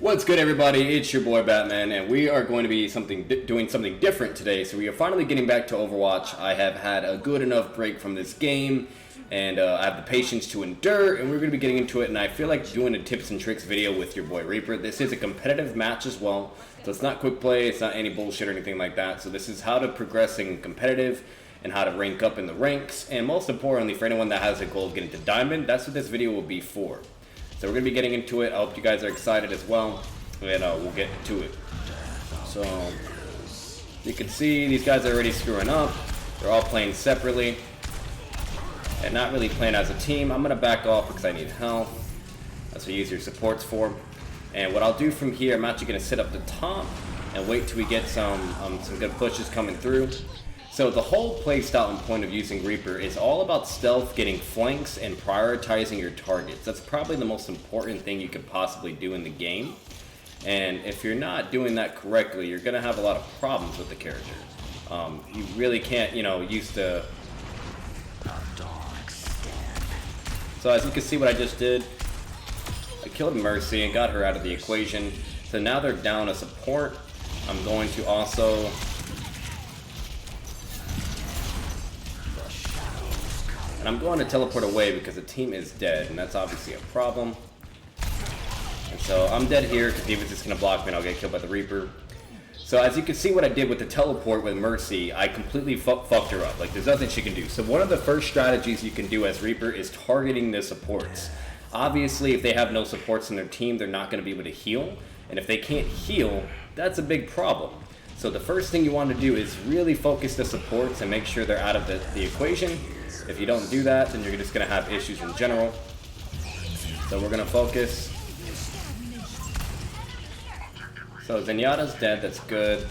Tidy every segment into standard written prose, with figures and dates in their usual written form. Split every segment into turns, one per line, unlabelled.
What's good, everybody? It's your boy Batman, and we are going to be doing something different today. So we are finally getting back to Overwatch. I have had a good enough break from this game, and I have the patience to endure, and we're going to be getting into it. And I feel like doing a tips and tricks video with your boy Reaper. This is a competitive match as well, so it's not quick play, it's not any bullshit or anything like that. So this is how to progress in competitive and how to rank up in the ranks, and most importantly, for anyone that has a goal of getting to Diamond, that's what this video will be for. So we're going to be getting into it. I hope you guys are excited as well, and we'll get to it. So you can see these guys are already screwing up. They're all playing separately and not really playing as a team. I'm going to back off because I need help. That's what you use your supports for. And what I'll do from here, I'm actually going to sit up the top and wait till we get some good pushes coming through. So the whole playstyle and point of using Reaper is all about stealth, getting flanks, and prioritizing your targets. That's probably the most important thing you could possibly do in the game. And if you're not doing that correctly, you're going to have a lot of problems with the character. You really can't, use the... So as you can see what I just did, I killed Mercy and got her out of the equation. So now they're down a support. I'm going to also... And I'm going to teleport away because the team is dead, and that's obviously a problem. And so I'm dead here because D.Va's just going to block me and I'll get killed by the Reaper. So as you can see what I did with the teleport with Mercy, I completely fucked her up. Like, there's nothing she can do. So one of the first strategies you can do as Reaper is targeting the supports. Obviously, if they have no supports in their team, they're not going to be able to heal. And if they can't heal, that's a big problem. So the first thing you want to do is really focus the supports and make sure they're out of the equation. If you don't do that, then you're just going to have issues in general. So we're going to focus. So Zenyatta's dead, that's good.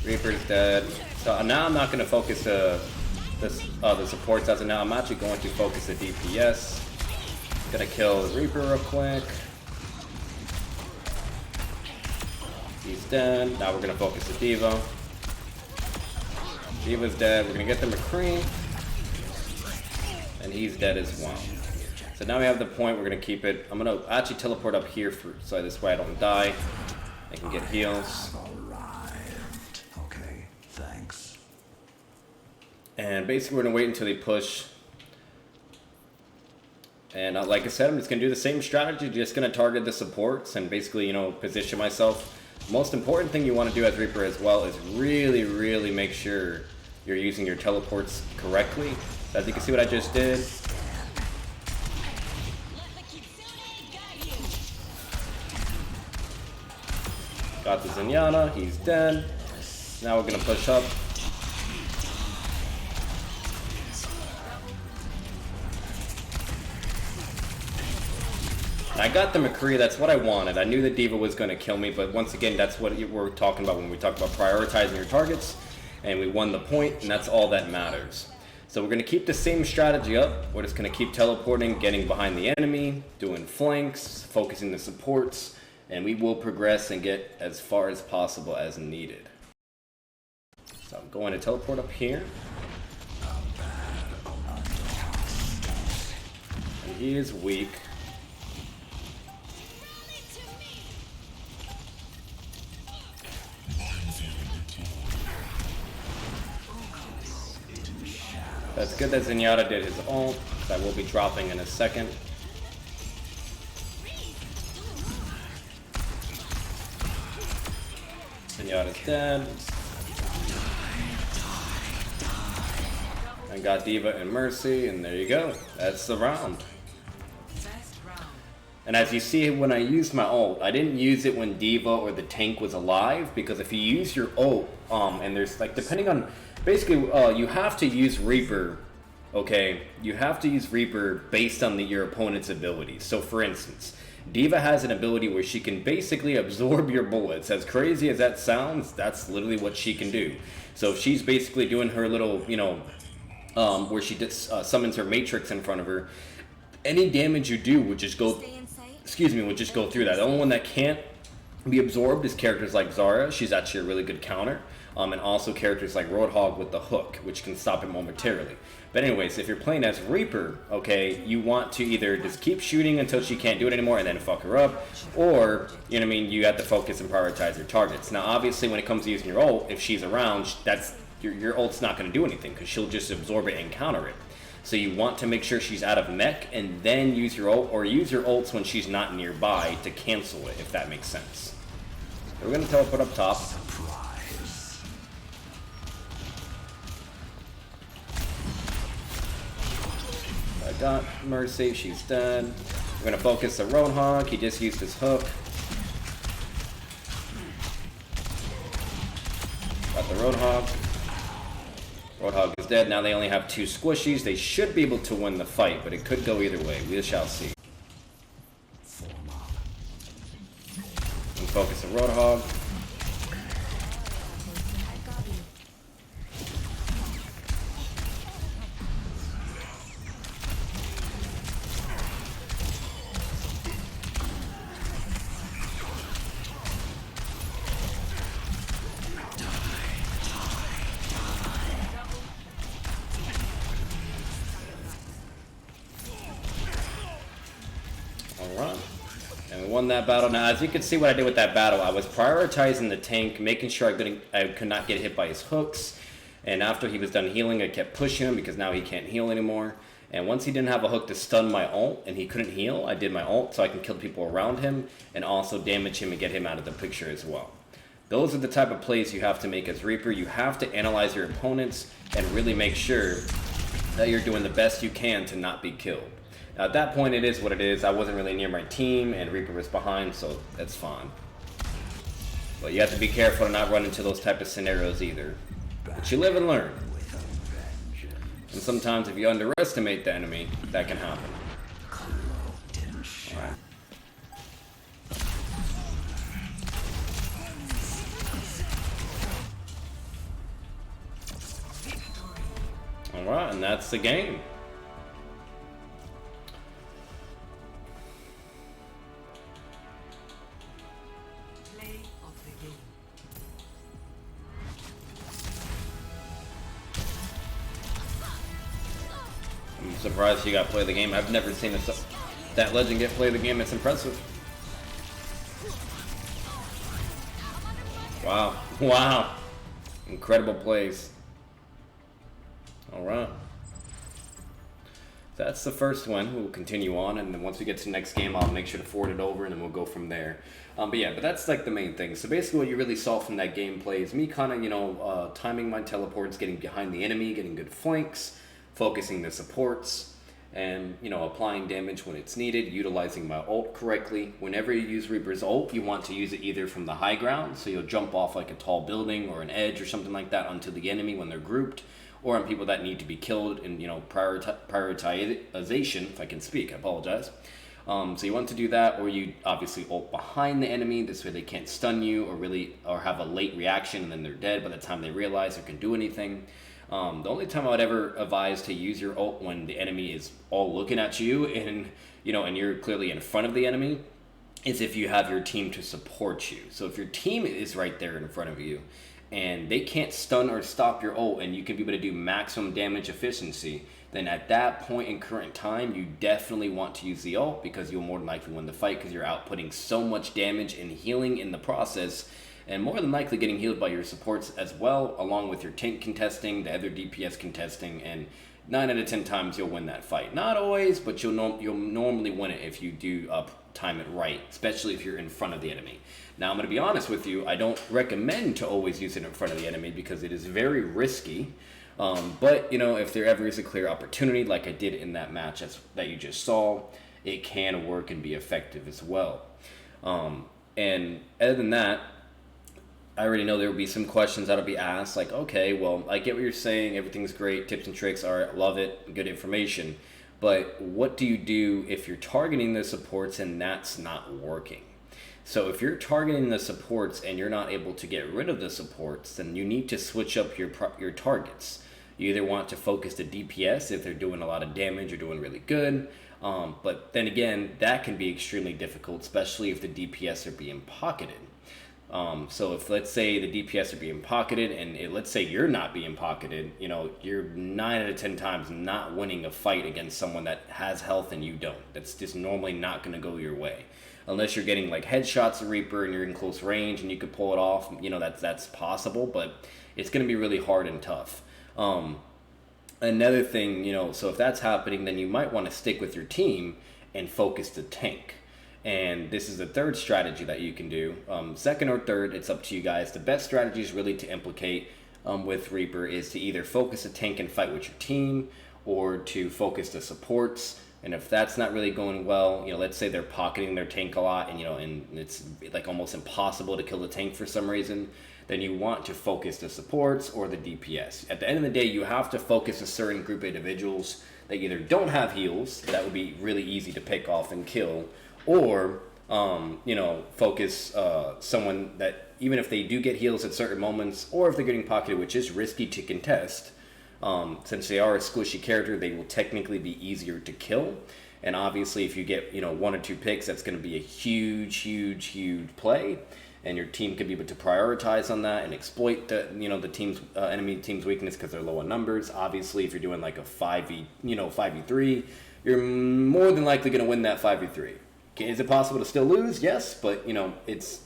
Reaper's dead. So now I'm not going to focus the supports as of now. I'm actually going to focus the DPS. Gonna kill the Reaper real quick. He's dead. Now we're going to focus the D.Va. D.Va's dead. We're going to get the McCree. And he's dead as well. So now we have the point. We're going to keep it. I'm going to actually teleport up here so this way I don't die. I can get heals.
Okay, thanks.
And basically we're going to wait until they push. And like I said, I'm just going to do the same strategy. Just going to target the supports and basically, position myself. Most important thing you want to do as Reaper as well is really, really make sure you're using your teleports correctly. So as you can see what I just did. Got the Zenyatta, he's dead. Now we're going to push up. I got the McCree, that's what I wanted. I knew that D.Va was going to kill me, but once again, that's what we're talking about when we talk about prioritizing your targets. And we won the point, and that's all that matters. So we're going to keep the same strategy up. We're just going to keep teleporting, getting behind the enemy, doing flanks, focusing the supports, and we will progress and get as far as possible as needed. So I'm going to teleport up here. And he is weak. That's good that Zenyatta did his ult, because I will be dropping in a second. Zenyatta's dead. I got D.Va and Mercy, and there you go. That's the round. And as you see, when I used my ult, I didn't use it when D.Va or the tank was alive, because if you use your ult, and there's like, depending on, basically, you have to use Reaper, okay? You have to use Reaper based on your opponent's abilities. So for instance, D.Va has an ability where she can basically absorb your bullets. As crazy as that sounds, that's literally what she can do. So if she's basically doing her little, where she summons her matrix in front of her, any damage you do would just go, would just go through that. The only one that can't Be absorbed is characters like Zarya. She's actually a really good counter. And also characters like Roadhog with the hook, which can stop it momentarily. But anyways, if you're playing as Reaper, okay, you want to either just keep shooting until she can't do it anymore and then fuck her up, or, you know what I mean, you have to focus and prioritize your targets. Now, obviously, when it comes to using your ult, if she's around, that's your ult's not going to do anything because she'll just absorb it and counter it. So you want to make sure she's out of mech and then use your ult, or use your ults when she's not nearby to cancel it, if that makes sense. So we're going to teleport up top. I got Mercy, she's dead. We're going to focus the Roadhog, he just used his hook. Got the Roadhog. Roadhog is dead. Now they only have 2 squishies. They should be able to win the fight, but it could go either way. We shall see. And focus the Roadhog. Alright, and we won that battle. Now, as you can see what I did with that battle, I was prioritizing the tank, making sure I could not get hit by his hooks, and after he was done healing, I kept pushing him because now he can't heal anymore. And once he didn't have a hook to stun my ult, and he couldn't heal, I did my ult so I can kill people around him, and also damage him and get him out of the picture as well. Those are the type of plays you have to make as Reaper. You have to analyze your opponents and really make sure that you're doing the best you can to not be killed. Now, at that point, it is what it is. I wasn't really near my team, and Reaper was behind, so that's fine. But you have to be careful to not run into those type of scenarios either. But you live and learn. And sometimes if you underestimate the enemy, that can happen. Alright. Alright, and that's the game. I'm surprised you got to play the game. I've never seen that legend get play the game. It's impressive. Wow. Wow. Incredible plays. Alright. That's the first one. We'll continue on, and then once we get to the next game, I'll make sure to forward it over, and then we'll go from there. But that's like the main thing. So basically what you really saw from that gameplay is me kind of, timing my teleports, getting behind the enemy, getting good flanks, focusing the supports, and, applying damage when it's needed, utilizing my ult correctly. Whenever you use Reaper's ult, you want to use it either from the high ground, so you'll jump off like a tall building or an edge or something like that onto the enemy when they're grouped, or on people that need to be killed in, prioritization, if I can speak, I apologize. So you want to do that, or you obviously ult behind the enemy, this way they can't stun you or have a late reaction and then they're dead by the time they realize or can do anything. The only time I would ever advise to use your ult when the enemy is all looking at you and you're clearly in front of the enemy is if you have your team to support you. So if your team is right there in front of you and they can't stun or stop your ult and you can be able to do maximum damage efficiency, then at that point in current time, you definitely want to use the ult because you'll more than likely win the fight because you're outputting so much damage and healing in the process, and more than likely getting healed by your supports as well, along with your tank contesting, the other DPS contesting, and 9 out of 10 times you'll win that fight. Not always, but you'll normally win it if you do time it right, especially if you're in front of the enemy. Now, I'm going to be honest with you, I don't recommend to always use it in front of the enemy because it is very risky. But, if there ever is a clear opportunity, like I did in that match that you just saw, it can work and be effective as well. And other than that, I already know there will be some questions that'll be asked, like, okay, well, I get what you're saying, everything's great, tips and tricks, all right, love it, good information, but what do you do if you're targeting the supports and that's not working? So if you're targeting the supports and you're not able to get rid of the supports, then you need to switch up your targets. You either want to focus the DPS if they're doing a lot of damage or doing really good, But then again, that can be extremely difficult, especially if the DPS are being pocketed. So if, let's say, the DPS are being pocketed and let's say you're not being pocketed, you know, you're 9 out of 10 times not winning a fight against someone that has health and you don't. That's just normally not going to go your way. Unless you're getting like headshots of Reaper and you're in close range and you could pull it off, you know, that's possible, but it's going to be really hard and tough. Another thing, you know, so if that's happening, then you might want to stick with your team and focus the tank. And this is the third strategy that you can do. Second or third, it's up to you guys. The best strategy is really to implicate with Reaper is to either focus a tank and fight with your team, or to focus the supports. And if that's not really going well, you know, let's say they're pocketing their tank a lot, and you know, and it's like almost impossible to kill the tank for some reason, then you want to focus the supports or the DPS. At the end of the day, you have to focus a certain group of individuals that either don't have heals, that would be really easy to pick off and kill, or you know, focus someone that even if they do get heals at certain moments, or if they're getting pocketed, which is risky to contest, since they are a squishy character, they will technically be easier to kill. And obviously, if you get, you know, 1 or 2 picks, that's going to be a huge play, and your team could be able to prioritize on that and exploit the, you know, the team's enemy team's weakness because they're low on numbers. Obviously, if you're doing like a 5v3, you're more than likely going to win that 5v3. Is it possible to still lose? Yes, but you know, it's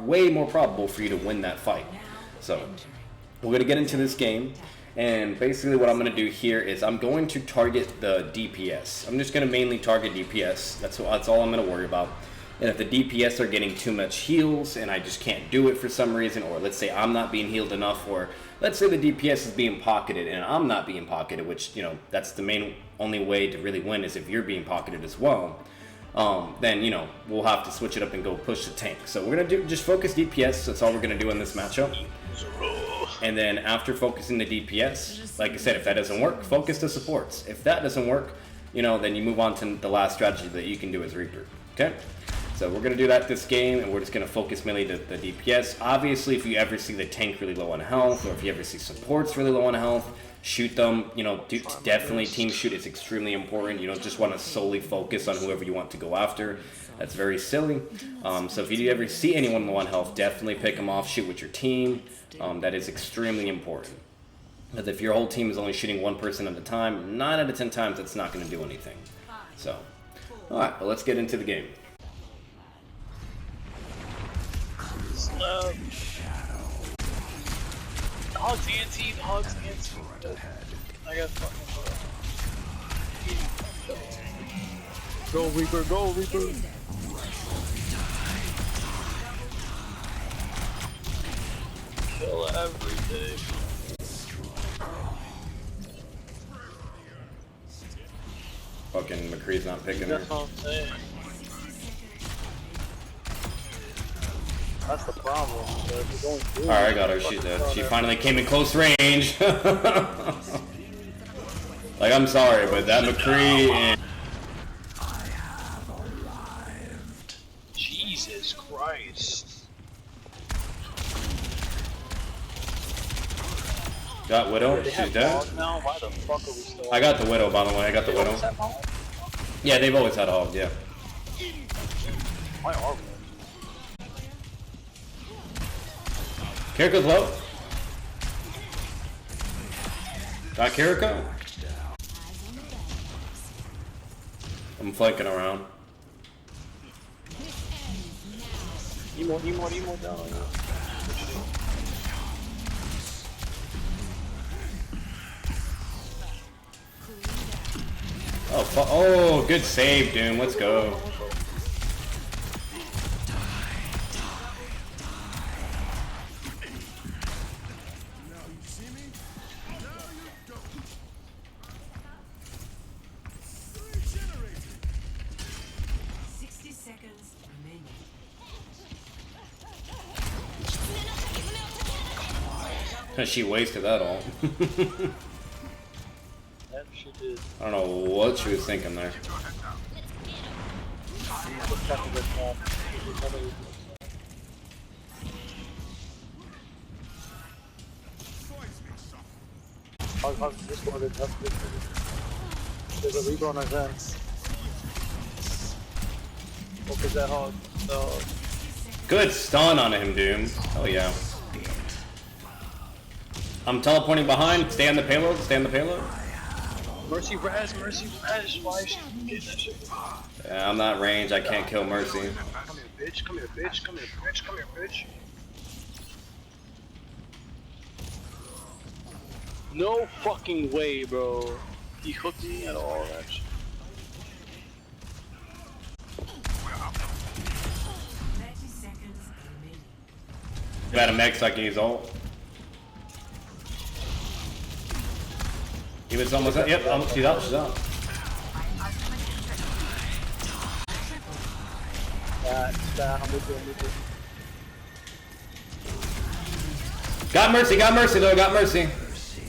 way more probable for you to win that fight. So we're going to get into this game, and basically what I'm going to do here is I'm going to target the DPS. I'm just going to mainly target DPS. That's all I'm going to worry about. And if the DPS are getting too much heals and I just can't do it for some reason, or let's say I'm not being healed enough, or let's say the DPS is being pocketed and I'm not being pocketed, which, you know, that's the only way to really win is if you're being pocketed as well. Then, you know, we'll have to switch it up and go push the tank. So we're going to just focus DPS. That's all we're going to do in this matchup. And then after focusing the DPS, like I said, if that doesn't work, focus the supports. If that doesn't work, you know, then you move on to the last strategy that you can do as Reaper. Okay? So we're going to do that this game, and we're just going to focus mainly the DPS. Obviously, if you ever see the tank really low on health, or if you ever see supports really low on health, shoot them. You know, definitely team shoot is extremely important. You don't just want to solely focus on whoever you want to go after. That's very silly. So if you do ever see anyone low on health, definitely pick them off, shoot with your team. That is extremely important. Because if your whole team is only shooting one person at a time, 9 out of 10 times that's not going to do anything. So, alright, well, let's get into the game.
Hogs anti, hogs anti. I got fucking. Go Reaper, go Reaper. Kill everything.
Fucking McCree's not picking her.
That's what I'm saying. That's the problem. So if you're going through,
Alright, I got her. She's dead. She finally came in close range. Like, I'm sorry, but that McCree and...
Jesus Christ.
Got Widow. She's dead.
Now? Why the fuck are we still
I got the Widow, by the way. I got the Widow. Yeah, they've always had a hog, yeah.
Why are we?
Kiriko's low. Got Kiriko. I'm flanking around.
Emo down on you.
Oh, good save, Doom. Let's go. She wasted that all.
That she did.
I don't know what she was thinking there.
There's a Reaper on our fence. Focus that hog. So,
Good stun on him, Doom. Oh yeah. I'm teleporting behind. Stay on the payload. Stay on the payload.
Mercy Raz, Mercy Raz. Why is she getting that shit?
Yeah, I'm not range. I can't kill Mercy.
Come here, bitch. Come here, bitch. Come here, bitch. Come here, bitch. No fucking way, bro. He hooked me at all, actually.
Got a mech so I can use ult. He was almost. Yep, she's out. She's out.
I'm with you, I'm with you.
Got Mercy. Got Mercy though. Got Mercy.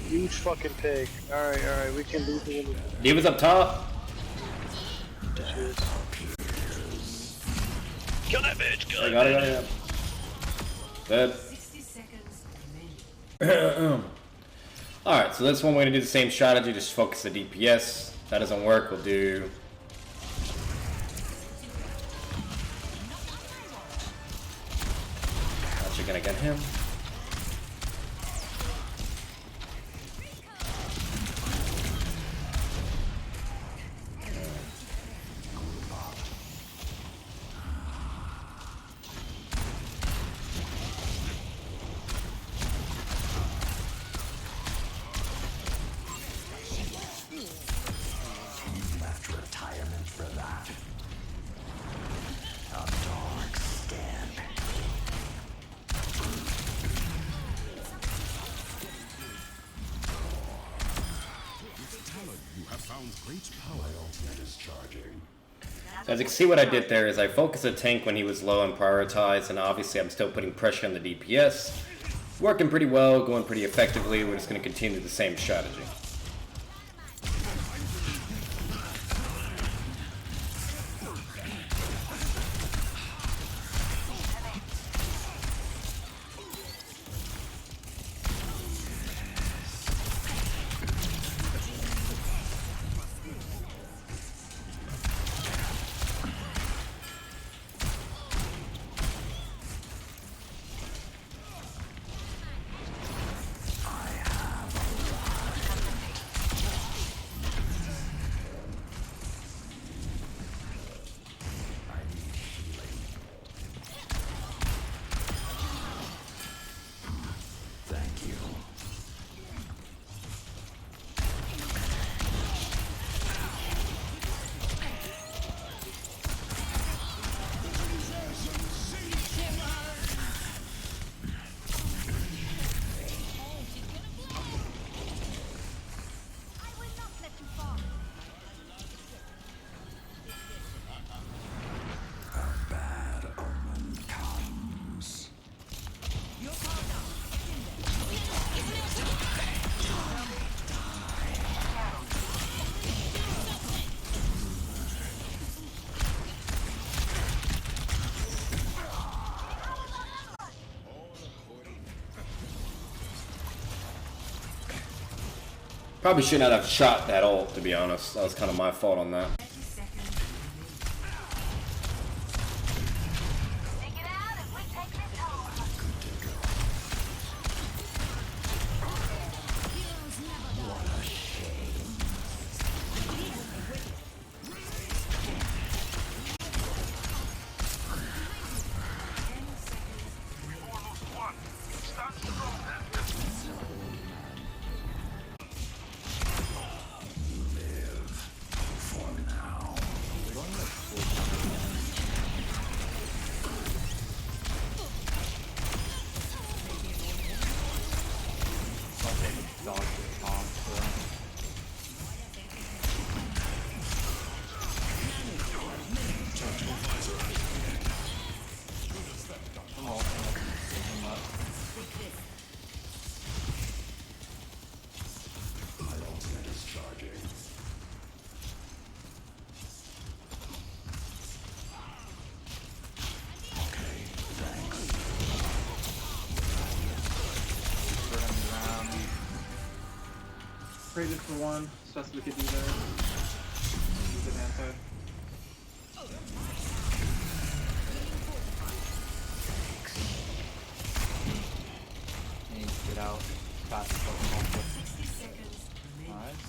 Huge fucking pig. Alright, we can lose the one.
He was up top.
Kill that bitch, kill
I
that
got
bitch.
it. Dead.
60 seconds.
Alright, so this one we're going to do the same strategy, just focus the DPS. If that doesn't work, we'll do... Actually gonna get him. So as you can see, what I did there is I focused the tank when he was low and prioritized, and obviously I'm still putting pressure on the DPS. Working pretty well, going pretty effectively. We're just going to continue the same strategy. Probably should not have shot that ult, to be honest. That was kind of my fault on that.
Traded for one, so that's what we could do there. Use an anti. out as fast as possible. Nice.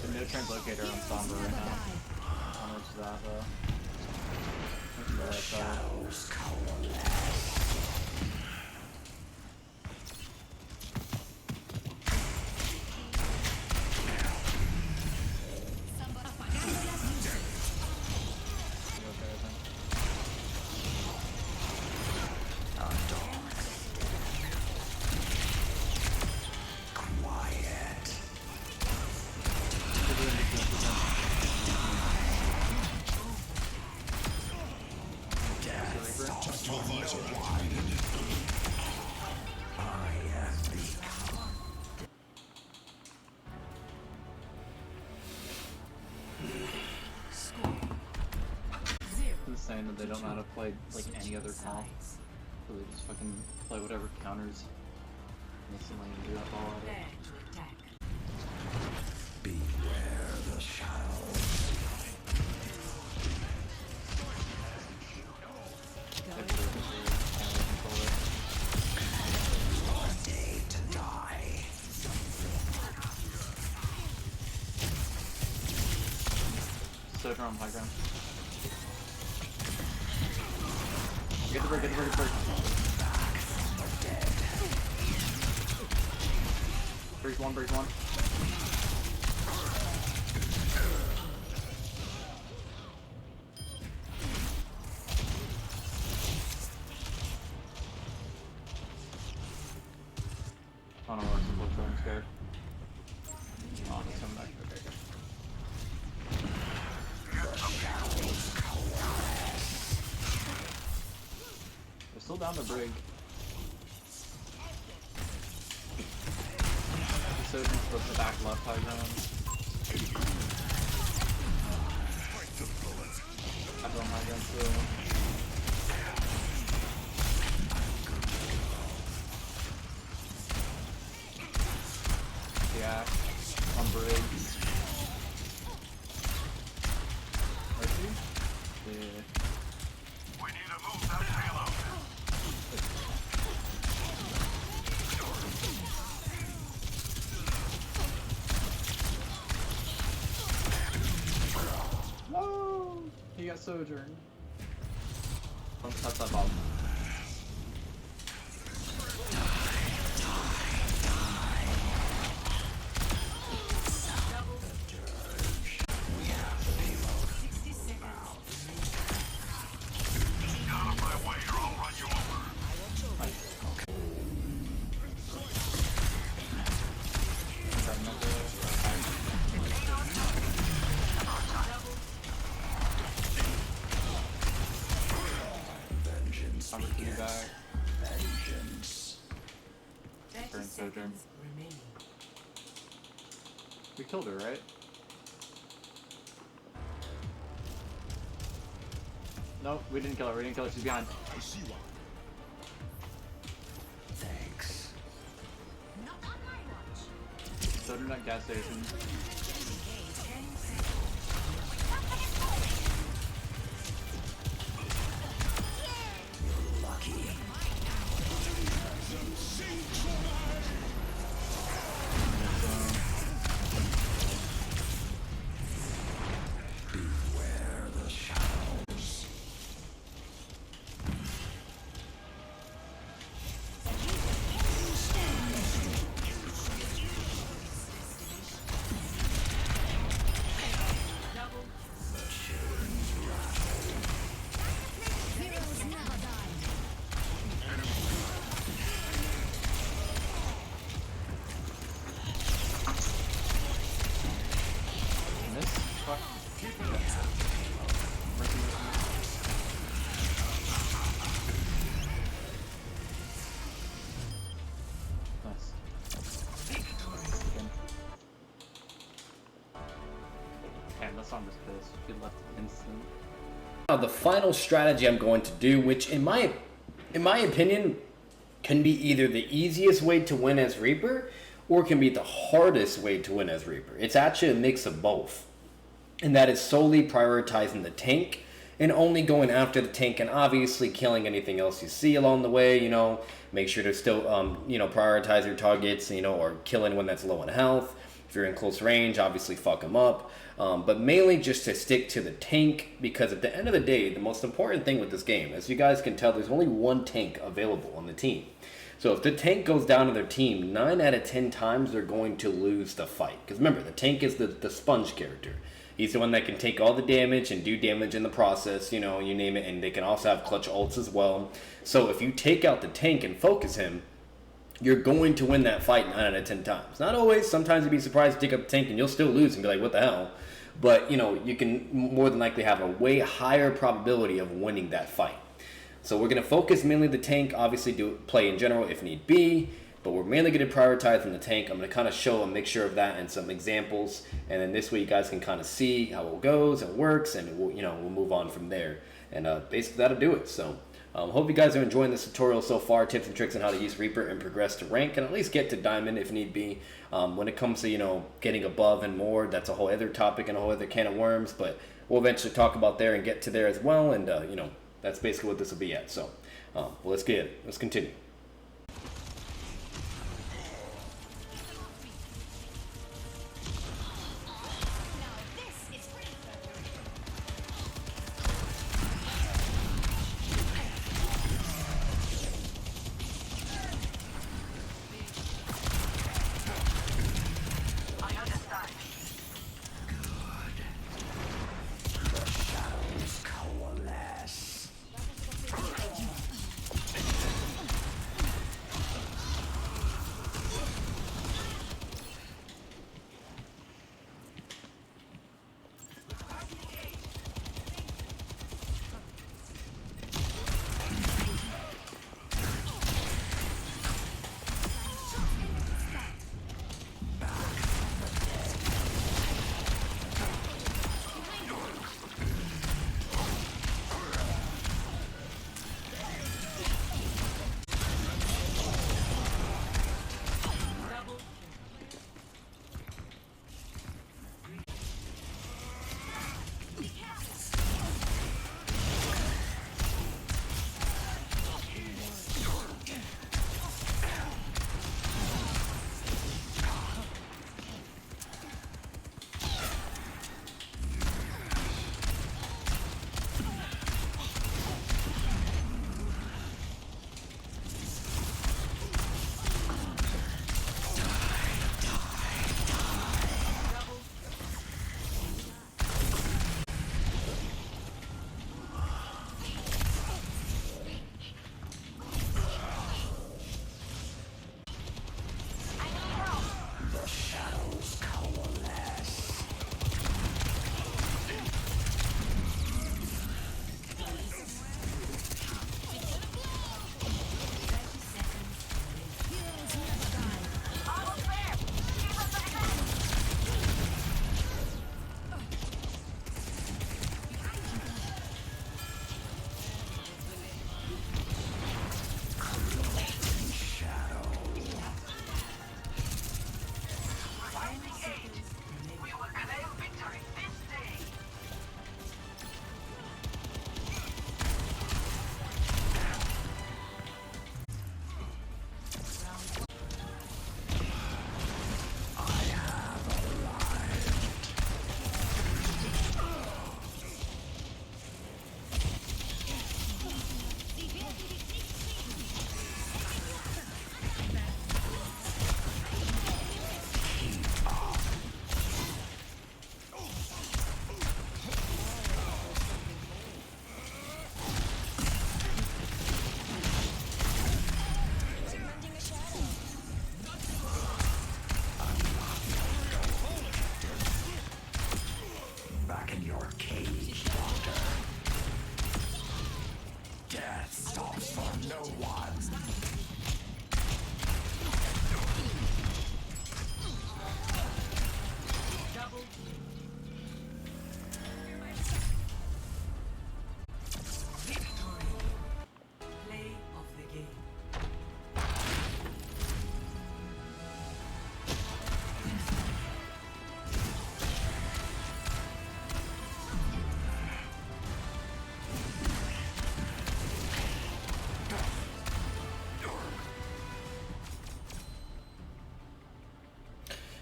The no translocator on Somber right now. How much is that though? Saying that they don't know how to play like any other comp, so they just fucking play whatever counters instantly and do that all out of it.
Beware the shadows. Your day to die.
Soldier on high ground. Get the bird, get the bird, get the bird. Break one, break one. I don't know where some bullshit, I'm scared. Oh, he's coming back. Okay, good. They're still down the brig. So supposed to back left high ground. I don't high ground still. Yeah, on brig. Mercy? Yeah.
We need to move that payload.
No! He got Sojourn. Don't touch that bomb. I'm repeating back.
Vengeance.
Turn Sojourn. We killed her, right? Nope, we didn't kill her. We didn't kill her. She's behind.
I see one. Thanks.
Sojourn at gas station.
Lucky. Beware the shadows.
Miss? Fuck. Mercy, mercy. Nice. Damn, that song was pissed. She left instant.
Now the final strategy I'm going to do, which in my opinion can be either the easiest way to win as Reaper or can be the hardest way to win as Reaper. It's actually a mix of both. And that is solely prioritizing the tank and only going after the tank and obviously killing anything else you see along the way. You know, make sure to still prioritize your targets, or kill anyone that's low in health. If you're in close range, obviously fuck them up. But mainly just to stick to the tank, because at the end of the day, the most important thing with this game, as you guys can tell, there's only one tank available on the team. So if the tank goes down to their team, 9 out of 10 times they're going to lose the fight. Because remember, the tank is the sponge character. He's the one that can take all the damage and do damage in the process, you name it, and they can also have clutch ults as well. So if you take out the tank and focus him, you're going to win that fight 9 out of 10 times. Not always. Sometimes you'd be surprised to take up the tank and you'll still lose and be like, what the hell? But, you can more than likely have a way higher probability of winning that fight. So we're going to focus mainly the tank, obviously play in general if need be, but we're mainly going to prioritize in the tank. I'm going to kind of show a mixture of that and some examples, and then this way you guys can kind of see how it goes and works, and we'll move on from there. And basically that'll do it. So hope you guys are enjoying this tutorial so far, tips and tricks on how to use Reaper and progress to rank, and at least get to Diamond if need be. When it comes to, getting above and more, that's a whole other topic and a whole other can of worms, but we'll eventually talk about there and get to there as well, and, that's basically what this will be at. So, well, let's get it. Let's continue.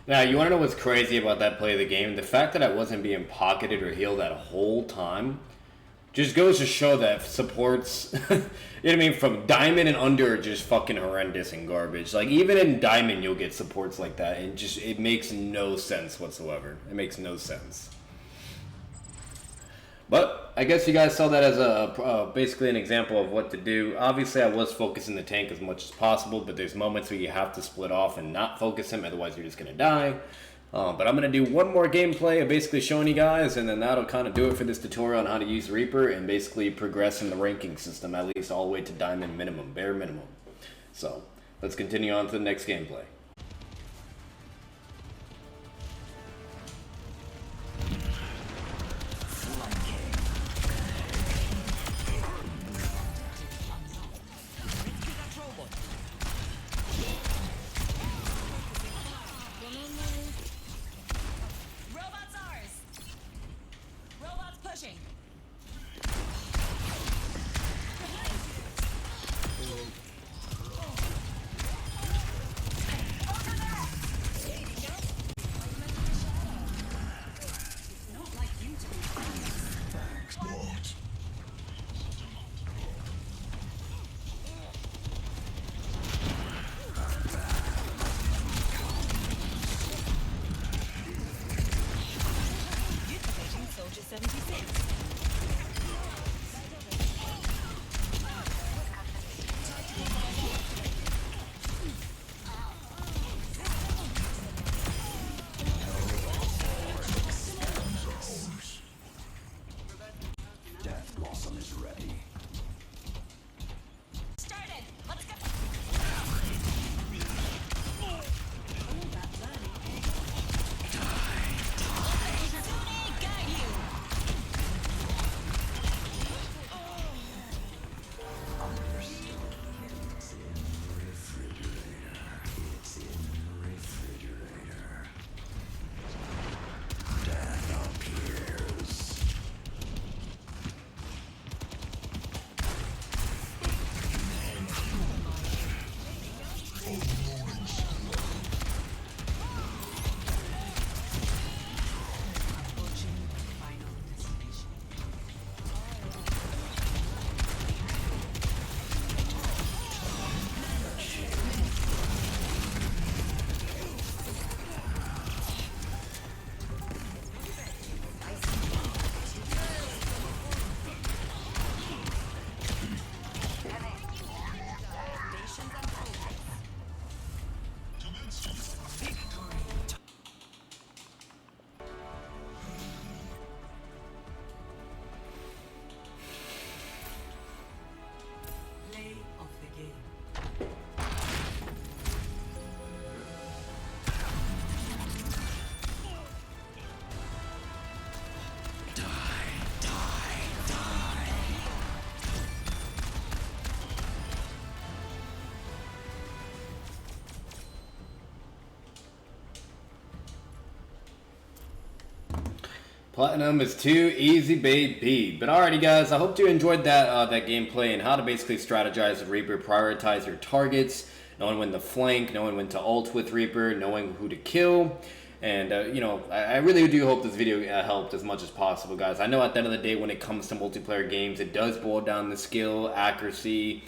Now, you want to know what's crazy about that play of the game? The fact that I wasn't being pocketed or healed that whole time just goes to show that supports, you know what I mean, from Diamond and under are just fucking horrendous and garbage. Like, even in Diamond, you'll get supports like that, and just, it makes no sense whatsoever. It makes no sense. But I guess you guys saw that as basically an example of what to do. Obviously, I was focusing the tank as much as possible, but there's moments where you have to split off and not focus him, otherwise you're just going to die. But I'm going to do one more gameplay of basically showing you guys, and then that'll kind of do it for this tutorial on how to use Reaper and basically progress in the ranking system, at least all the way to Diamond minimum, bare minimum. So, let's continue on to the next gameplay. Platinum is too easy, baby. But alrighty, guys, I hope you enjoyed that that gameplay and how to basically strategize with Reaper, prioritize your targets, knowing when to flank, knowing when to ult with Reaper, knowing who to kill. And, you know, I really do hope this video helped as much as possible, guys. I know at the end of the day, when it comes to multiplayer games, it does boil down to skill, accuracy,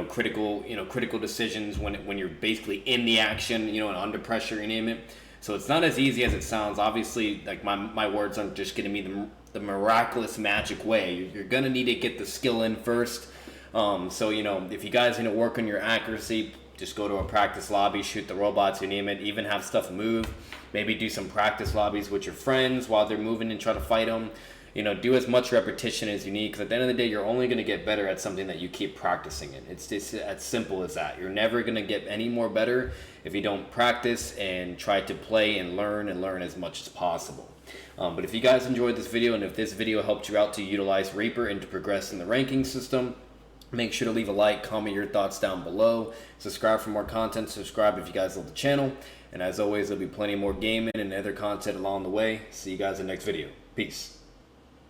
critical decisions when you're basically in the action, and under pressure, you name it. So it's not as easy as it sounds. Obviously, like my words aren't just gonna be the miraculous magic way. You're gonna need to get the skill in first. So if you guys work on your accuracy, just go to a practice lobby, shoot the robots, you name it. Even have stuff move. Maybe do some practice lobbies with your friends while they're moving and try to fight them. Do as much repetition as you need, because at the end of the day, you're only going to get better at something that you keep practicing in. It's just as simple as that. You're never going to get any more better if you don't practice and try to play and learn as much as possible. But if you guys enjoyed this video, and if this video helped you out to utilize Reaper and to progress in the ranking system, make sure to leave a like, comment your thoughts down below, subscribe for more content, subscribe if you guys love the channel, and as always, there'll be plenty more gaming and other content along the way. See you guys in the next video. Peace.